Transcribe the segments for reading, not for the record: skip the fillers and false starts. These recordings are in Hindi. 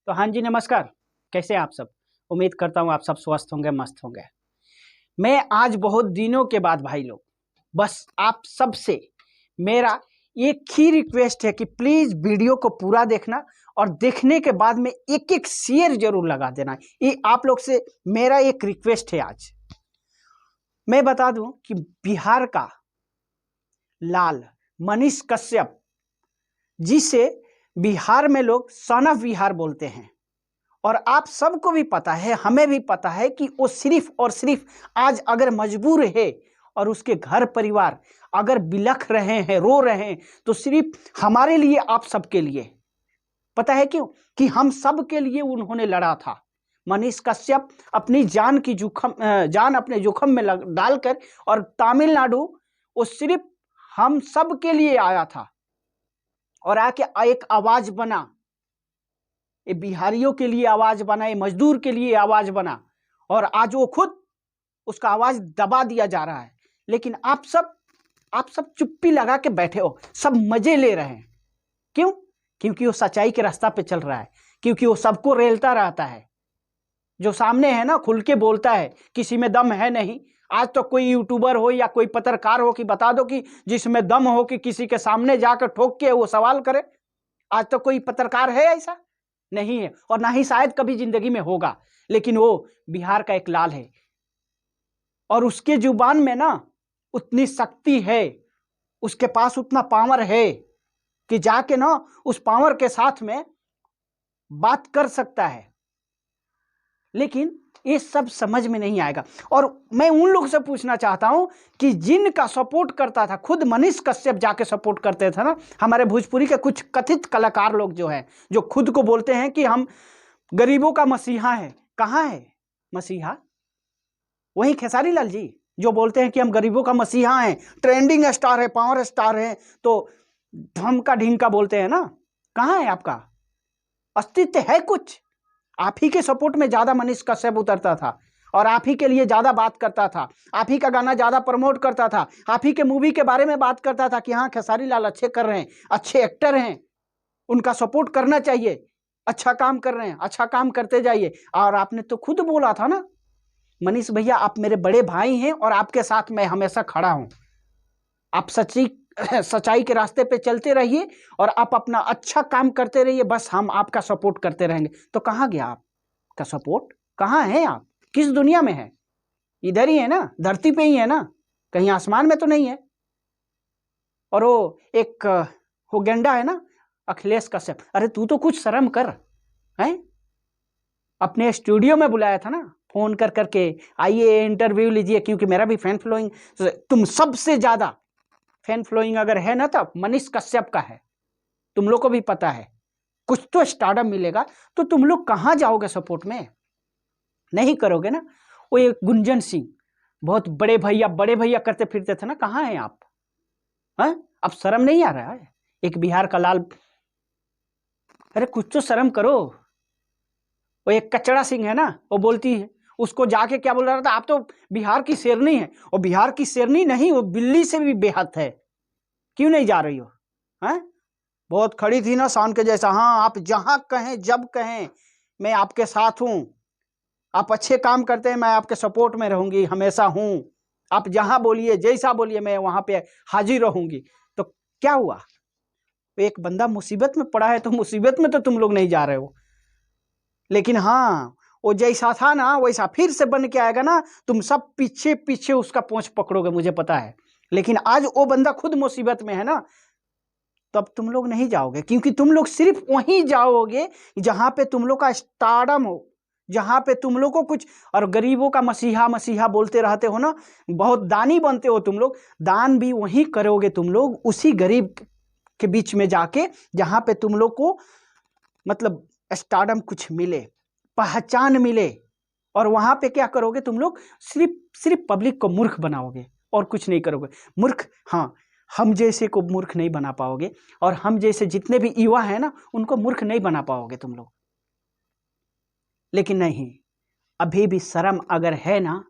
तो हाँ जी, नमस्कार। कैसे हैं आप सब? उम्मीद करता हूँ आप सब स्वस्थ होंगे, मस्त होंगे। मैं आज बहुत दिनों के बाद भाई लोग, बस आप सबसे मेरा एक ही रिक्वेस्ट है कि प्लीज़ वीडियो को पूरा देखना और देखने के बाद में एक एक शेयर जरूर लगा देना। ये आप लोग से मेरा एक रिक्वेस्ट है। आज मैं बता दूं कि बिहार का लाल मनीष कश्यप, जिसे बिहार में लोग सन ऑफ बिहार बोलते हैं, और आप सबको भी पता है, हमें भी पता है कि वो सिर्फ और सिर्फ आज अगर मजबूर है और उसके घर परिवार अगर बिलख रहे हैं, रो रहे हैं, तो सिर्फ हमारे लिए, आप सबके लिए। पता है क्यों? कि हम सब के लिए उन्होंने लड़ा था। मनीष कश्यप अपनी जान अपने जोखम में डालकर और तमिलनाडु, वो सिर्फ हम सब के लिए आया था और आके एक आवाज बना। ये बिहारियों के लिए आवाज बना, ये मजदूर के लिए आवाज बना, और आज वो खुद उसका आवाज दबा दिया जा रहा है। लेकिन आप सब चुप्पी लगा के बैठे हो, सब मजे ले रहे हैं। क्यों? क्योंकि वो सच्चाई के रास्ता पे चल रहा है, क्योंकि वो सबको रेलता रहता है। जो सामने है ना, खुल के बोलता है, किसी में दम है नहीं। आज तो कोई यूट्यूबर हो या कोई पत्रकार हो कि बता दो कि जिसमें दम हो कि किसी के सामने जाकर ठोक के वो सवाल करे। आज तो कोई पत्रकार है ऐसा? नहीं है, और ना ही शायद कभी जिंदगी में होगा। लेकिन वो बिहार का एक लाल है, और उसके जुबान में ना उतनी शक्ति है, उसके पास उतना पावर है कि जाके ना उस पावर के साथ में बात कर सकता है। लेकिन ये सब समझ में नहीं आएगा। और मैं उन लोग से पूछना चाहता हूं कि जिनका सपोर्ट करता था, खुद मनीष कश्यप जाके सपोर्ट करते थे ना, हमारे भोजपुरी के कुछ कथित कलाकार लोग जो हैं, जो खुद को बोलते हैं कि हम गरीबों का मसीहा है। कहाँ है मसीहा? वही खेसारी लाल जी जो बोलते हैं कि हम गरीबों का मसीहा हैं, ट्रेंडिंग स्टार है, पावर स्टार है, तो धमका ढिंका बोलते हैं ना। कहाँ है आपका अस्तित्व? है कुछ? आप ही के सपोर्ट में ज्यादा मनीष कश्यप उतरता था, और आप ही के लिए ज्यादा बात करता था, आप ही का गाना ज्यादा प्रमोट करता था, आप ही के मूवी के बारे में बात करता था कि हाँ, खेसारी लाल अच्छे कर रहे हैं, अच्छे एक्टर हैं, उनका सपोर्ट करना चाहिए, अच्छा काम कर रहे हैं, अच्छा काम करते जाइए। और आपने तो खुद बोला था ना, मनीष भैया आप मेरे बड़े भाई हैं और आपके साथ मैं हमेशा खड़ा हूं। आप सच्चाई के रास्ते पे चलते रहिए और आप अपना अच्छा काम करते रहिए, बस हम आपका सपोर्ट करते रहेंगे। तो कहाँ गया आपका सपोर्ट? कहाँ है आप? किस दुनिया में है? इधर ही है ना, धरती पे ही है ना, कहीं आसमान में तो नहीं है। और वो एक वो गेंडा है ना, अखिलेश कश्यप, अरे तू तो कुछ शर्म कर। हैं? अपने स्टूडियो में बुलाया था ना, फोन कर करके, आइए इंटरव्यू लीजिए, क्योंकि मेरा भी फैन फॉलोइंग, तुम सबसे ज्यादा फैन फॉलोइंग अगर है ना तो मनीष कश्यप का है। तुम लोग को भी पता है, कुछ तो स्टारडम मिलेगा, तो तुम लोग कहां जाओगे सपोर्ट में? नहीं करोगे ना। वो एक गुंजन सिंह, बहुत बड़े भैया करते फिरते थे ना, कहां हैं आप? हैं? अब शर्म नहीं आ रहा है? एक बिहार का लाल, अरे कुछ तो शर्म करो। वो एक कचड़ा सिंह है ना, वो बोलती है, उसको जाके क्या बोल रहा था, आप तो बिहार की शेरनी है। और बिहार की शेरनी नहीं, वो बिल्ली से भी बेहद है। क्यों नहीं जा रही हो? हैं? बहुत खड़ी थी ना शान के जैसा। हाँ, आप जहां कहें, जब कहें, मैं आपके साथ हूं। आप अच्छे काम करते हैं, मैं आपके सपोर्ट में रहूंगी, हमेशा हूं। आप जहां बोलिए, जैसा बोलिए, मैं वहां पे हाजिर रहूंगी। तो क्या हुआ? एक बंदा मुसीबत में पड़ा है, तो मुसीबत में तो तुम लोग नहीं जा रहे हो। लेकिन हाँ, वो जैसा था ना वैसा फिर से बन के आएगा ना, तुम सब पीछे पीछे उसका पोंछ पकड़ोगे, मुझे पता है। लेकिन आज वो बंदा खुद मुसीबत में है ना, तब तुम लोग नहीं जाओगे, क्योंकि तुम लोग सिर्फ वहीं जाओगे जहां पे तुम लोग का स्टारडम हो, जहां पे तुम लोग को कुछ। और गरीबों का मसीहा मसीहा बोलते रहते हो ना, बहुत दानी बनते हो तुम लोग। दान भी वहीं करोगे तुम लोग, उसी गरीब के बीच में जाके, जहां पे तुम लोग को मतलब स्टारडम कुछ मिले, पहचान मिले। और वहां पे क्या करोगे तुम लोग? सिर्फ पब्लिक को मूर्ख बनाओगे और कुछ नहीं करोगे। मूर्ख, हाँ, हम जैसे को मूर्ख नहीं बना पाओगे, और हम जैसे जितने भी युवा हैं ना, उनको मूर्ख नहीं बना पाओगे तुम लोग। लेकिन नहीं, अभी भी शर्म अगर है ना,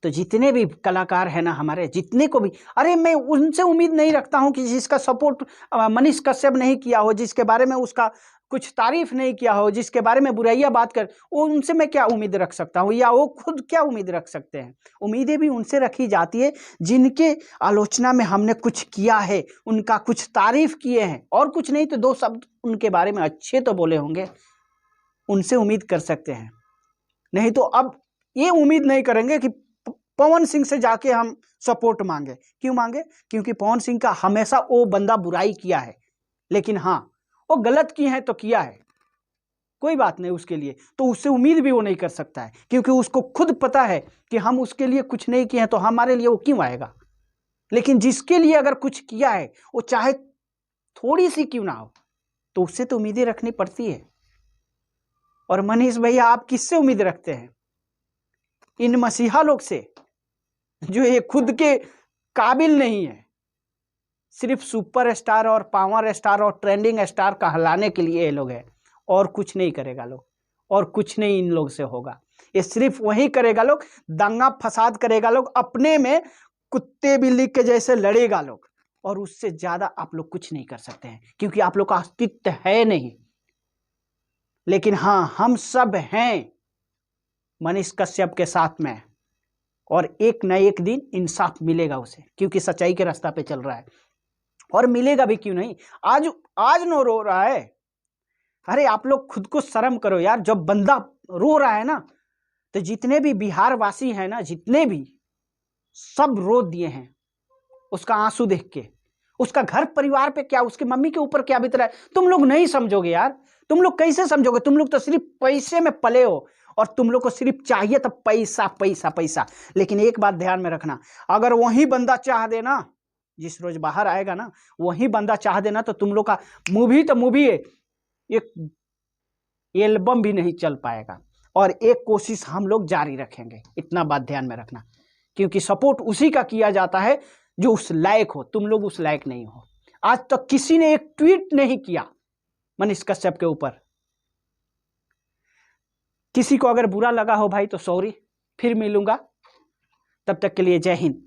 तो जितने भी कलाकार हैं ना हमारे, जितने को भी, अरे मैं उनसे उम्मीद नहीं रखता हूं कि जिसका सपोर्ट मनीष कश्यप नहीं किया हो, जिसके बारे में उसका कुछ तारीफ नहीं किया हो, जिसके बारे में बुराइयां बात कर, उनसे मैं क्या उम्मीद रख सकता हूँ, या वो खुद क्या उम्मीद रख सकते हैं। उम्मीदें भी उनसे रखी जाती है जिनके आलोचना में हमने कुछ किया है, उनका कुछ तारीफ किए हैं, और कुछ नहीं तो 2 शब्द उनके बारे में अच्छे तो बोले होंगे, उनसे उम्मीद कर सकते हैं। नहीं तो अब ये उम्मीद नहीं करेंगे कि पवन सिंह से जाके हम सपोर्ट मांगे। क्यों मांगे? क्योंकि पवन सिंह का हमेशा वो बंदा बुराई किया है, लेकिन हाँ वो गलत किए हैं तो किया है, कोई बात नहीं उसके लिए, तो उससे उम्मीद भी वो नहीं कर सकता है, क्योंकि उसको खुद पता है कि हम उसके लिए कुछ नहीं किए हैं, तो हमारे लिए वो क्यों आएगा। लेकिन जिसके लिए अगर कुछ किया है, वो चाहे थोड़ी सी क्यों ना हो, तो उससे तो उम्मीदें रखनी पड़ती है। और मनीष भैया, आप किससे उम्मीद रखते हैं? इन मसीहा लोग से, जो ये खुद के काबिल नहीं है, सिर्फ सुपरस्टार और पावर स्टार और ट्रेंडिंग स्टार कहलाने के लिए ये लोग हैं, और कुछ नहीं करेगा लोग, और कुछ नहीं इन लोग से होगा। ये सिर्फ वही करेगा लोग, दंगा फसाद करेगा लोग, अपने में कुत्ते बिल्ली के जैसे लड़ेगा लोग, और उससे ज्यादा आप लोग कुछ नहीं कर सकते हैं, क्योंकि आप लोग का अस्तित्व है नहीं। लेकिन हाँ, हम सब हैं मनीष कश्यप के साथ में, और एक न एक दिन इंसाफ मिलेगा उसे, क्योंकि सच्चाई के रास्ता पे चल रहा है, और मिलेगा भी क्यों नहीं। आज नो रो रहा है। अरे आप लोग खुद को शर्म करो यार, जब बंदा रो रहा है ना, तो जितने भी बिहार वासी हैं ना, जितने भी, सब रो दिए हैं उसका आंसू देख के। उसका घर परिवार पे क्या, उसकी मम्मी के ऊपर क्या बीत रहा है, तुम लोग नहीं समझोगे यार। तुम लोग कैसे समझोगे? तुम लोग तो सिर्फ पैसे में पले हो, और तुम लोग को सिर्फ चाहिए तो पैसा पैसा पैसा। लेकिन एक बात ध्यान में रखना, अगर वही बंदा चाह देना, जिस रोज बाहर आएगा ना, वही बंदा चाह देना, तो तुम लोग का मूवी तो मूवी है, एक एल्बम भी नहीं चल पाएगा। और एक कोशिश हम लोग जारी रखेंगे, इतना बात ध्यान में रखना, क्योंकि सपोर्ट उसी का किया जाता है जो उस लायक हो। तुम लोग उस लायक नहीं हो। आज तक किसी ने एक ट्वीट नहीं किया मनीष कश्यप के ऊपर। किसी को अगर बुरा लगा हो भाई तो सॉरी, फिर मिलूंगा, तब तक के लिए जय हिंद।